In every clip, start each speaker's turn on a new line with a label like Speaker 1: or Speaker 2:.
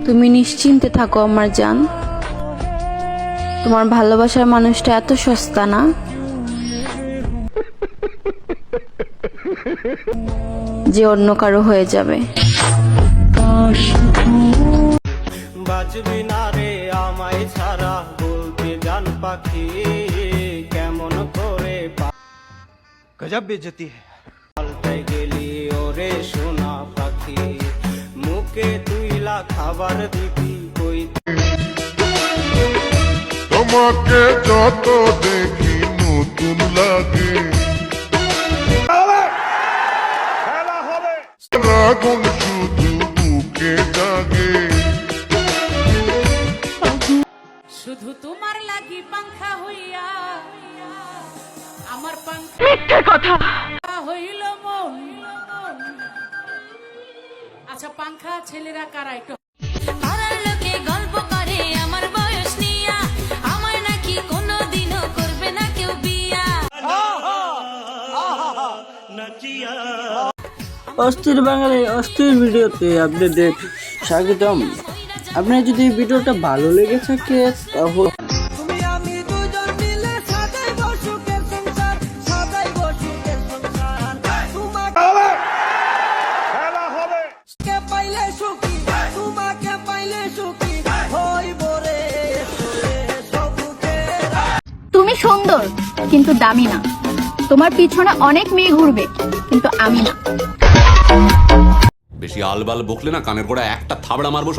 Speaker 1: তুমি নিশ্চিন্তে থাকো আমার জান। তোমার ভালোবাসার মানুষটা এত সস্তা না যে অন্য কারো হয়ে যাবে।
Speaker 2: বাজবি না রে আমায় ছাড়া, বলতে জান পাখি কেমন করে গজব বেজতি পাল্টে গেলি ওরে সোনা পাখি, মুখে তুইলা খাবার দিবি কই।
Speaker 3: তোমাকে যত দেখি নতুন লাগে, আগুন শুধু বুকে জাগে।
Speaker 4: শুধু তোমার লাগি পাংখা হইয়া আমার পাংখা মিথ্যে কথা হইল মন। আচ্ছা পাংখা ছেলেরা কারা একটু
Speaker 5: পাড়ার লোকে গল্প করে আমার বয়স নিয়া, আমার নাকি কোনোদিনও করবে না কেউ বিয়া।
Speaker 6: অস্থির বাঙালি অস্থির ভিডিওতে আপনাদের স্বাগতম। আপনার যদি ভিডিওটা ভালো লেগে থাকে তাহলে
Speaker 7: তুমি সুন্দর কিন্তু দামি না, তোমার পিছনে অনেক মেয়ে ঘুরবে কিন্তু আমি না।
Speaker 8: বেশি আলবাল বকলে না কানের গোড়া একটা থাবড়া মারবো।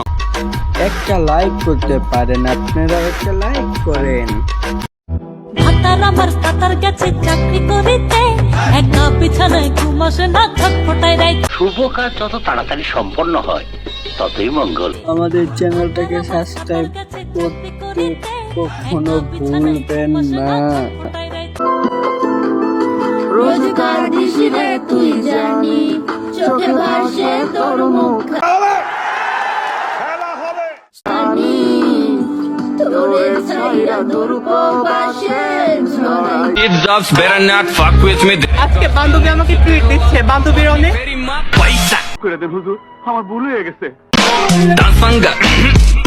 Speaker 6: একটা লাইক করতে পারেন, আপনারা একটা লাইক করেন।
Speaker 5: ভাতার আমার কাতার গেছে চাকরি করিতে, একা বিছানায় ঘুমাসে না থাক ফোটায় রাই।
Speaker 9: শুভ কাজ যত তাড়াতাড়ি সম্পন্ন হয় ততই মঙ্গল।
Speaker 6: আমাদের চ্যানেলটাকে সাবস্ক্রাইব করতে কখনো ভুলবেন না।
Speaker 1: রোজকার দিশিরে তুই জানি, চোখে ভাসে তোর মুখ তোরে ছাইরা তোর উপবাসে ঝরাই।
Speaker 2: Kids better not fuck with me.
Speaker 10: আজকে বান্ধবী আমাকে ট্রিট দিচ্ছে, বান্ধবীর অনেক
Speaker 2: পয়সা
Speaker 3: করে দেন হুজুর, আমার ভুল হয়ে গেছে।
Speaker 2: দাসঙ্গা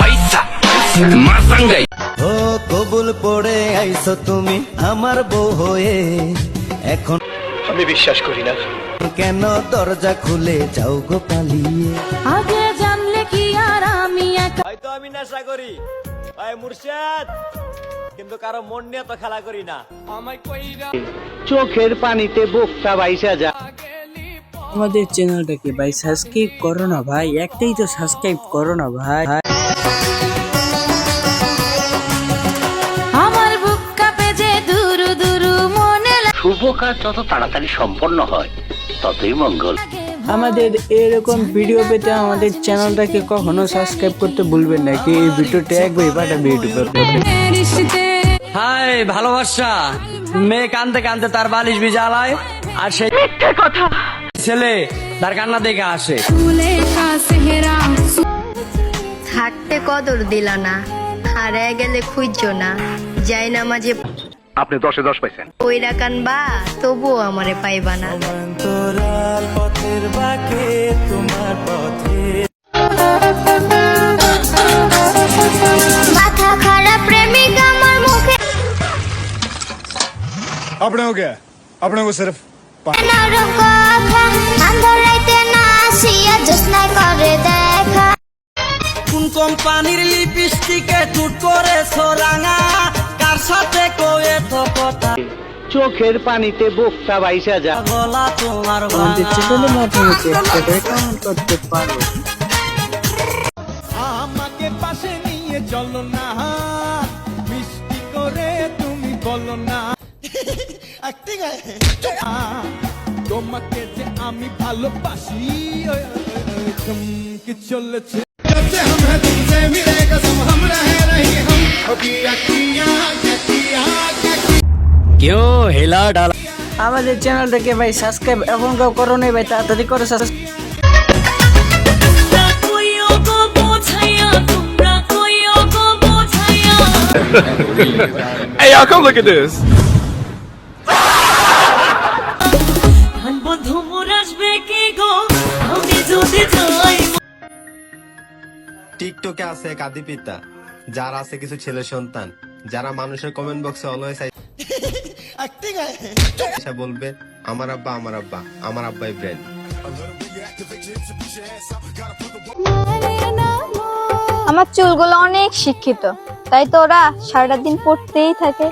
Speaker 2: পয়সা মাসঙ্গাই।
Speaker 11: ও কবুল পড়ে আইছো তুমি আমার বউ হয়ে, এখন
Speaker 2: আমি বিশ্বাস করি না।
Speaker 11: কেন দরজা খুলে যাও গো পালিয়ে।
Speaker 5: আগে জানলে কি আর আমি একা।
Speaker 2: হয়তো আমি নেশা করি ভাই মুর্শিদ, কিন্তু কারো মন নিয়ে তো খেলা করি না। আমায় কইরা
Speaker 6: চোখের পানিতে বুকটা বাইসা যা। আমাদের চ্যানেলটাকে ভাই সাবস্ক্রাইব করো না ভাই, একটাই তো সাবস্ক্রাইব করো না ভাই।
Speaker 5: আমার বুক কাঁপে যে দুরু দুরু মনে
Speaker 9: শুভ কাজ যত তাড়াতাড়ি সম্পন্ন হয় ততই মঙ্গল।
Speaker 6: আমাদের এরকম ভিডিও পেতে আমাদের চ্যানেলটাকে কখনো সাবস্ক্রাইব করতে ভুলবেন না। কি এই ভিডিওটা একবার পাঠাবে ইউটিউবে।
Speaker 10: হাই ভালোবাসা, মেয়ে কানতে কানতে তার বালিশ ভিজালায় আর সেই মিথ্যে কথা ছেলে তার কান্না দেখে আসে।
Speaker 7: থাকতে কদর দিল না, হারায় গেলে খুঁজছো না, যাই না মাঝে
Speaker 3: আপনি 10-এ 10 পাইছেন।
Speaker 7: কইরা কানবা তবুও আমারে পাইবা না।
Speaker 11: অন্তরাল পথের বাঁকে তোমার পথে
Speaker 7: মাথা খারাপ প্রেমিক আমার মুখে
Speaker 3: अपने हो गया, अपने को सिर्फ
Speaker 7: নরম কথা, আন্ধারাইতে না আসিয়া জোছনা করে দেখা।
Speaker 11: কোন কোম্পানির লিপস্টিকে টুট করে সোরাঙা, কার সাথে কয়ে তো কথা।
Speaker 6: চোখের পানিতে বুকটা বাইসা যা।
Speaker 11: গলা তোমার
Speaker 6: আমাদের চ্যানেলে মাধ্যমে কমেন্ট করতে পারো।
Speaker 2: আমাকে পাশে নিয়ে চলো না, মিষ্টি করে তুমি বলো না। তোমাকে যে আমি ভালোবাসি চমকে চলেছে।
Speaker 10: কেউ হেলা ডালা।
Speaker 6: আমাদের চ্যানেলটাকে ভাই সাবস্ক্রাইব এখন কেউ করো নাই ভাই, তাড়াতাড়ি করো subscribe.
Speaker 2: Hey y'all, come look at this.
Speaker 5: বন্ধু মোর আসবে কি গো, আমি যদি যাই
Speaker 2: টিকটকে আছে এক আদি পিতা, যার আছে কিছু ছেলে সন্তান, যারা মানুষের কমেন্ট বক্সে অলওয়েজ বলবে আমার আব্বা আমার আব্বা, আমার আব্বাই ব্রেন।
Speaker 7: আমার চুলগুলো অনেক শিক্ষিত, তাই তো ওরা সারাটা দিন পড়তেই থাকে।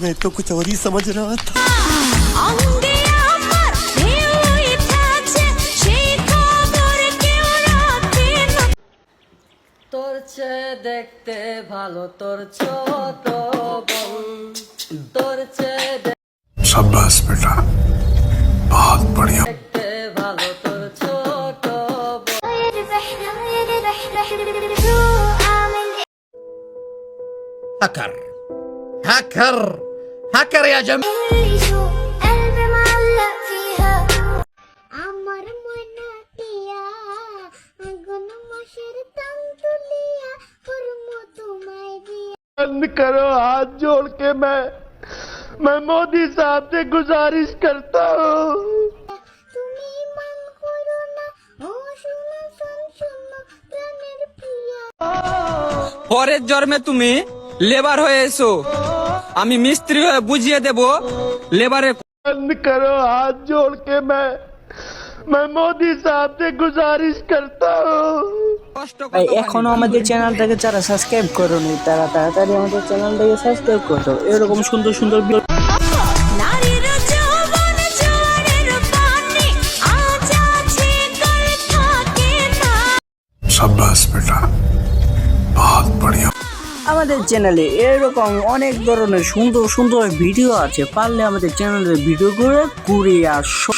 Speaker 2: मैं तो कुछ और ही समझ रहा था।
Speaker 10: তোর চেয়ে দেখতে ভালো তোর ছোট বোন, তোর চেয়ে
Speaker 3: शाबाश बेटा, बहुत बढ़िया।
Speaker 10: দেখতে ভালো তোর ছোট বোন।
Speaker 2: هاكر هاكر هاكر يا جماعة. बंद करो हाथ जोड़ के मैं मोदी साहब से गुजारिश करता हूँ।
Speaker 10: পরের জন্মে তুমি লেবার হয়ে এসো, আমি মিস্ত্রি হয়ে বুঝিয়ে দেব লেবারের।
Speaker 2: बंद करो हाथ जोड़ के मैं मोदी साहब से गुजारिश करता हूँ।
Speaker 10: কষ্ট
Speaker 6: ভাই
Speaker 10: কত
Speaker 6: এখনো আমাদের চ্যানেলটাকে যারা সাবস্ক্রাইব করোনি তারা তাড়াতাড়ি আমাদের চ্যানেলটাকে সাবস্ক্রাইব করো, এরকম সুন্দর সুন্দর ভিডিও।
Speaker 3: शाबाश बेटा, बहुत बढ़िया।
Speaker 6: আমাদের চ্যানেলে এরকম অনেক ধরনের সুন্দর সুন্দর ভিডিও আছে, পারলে আমাদের চ্যানেলের ভিডিওগুলো ঘুরে আসো।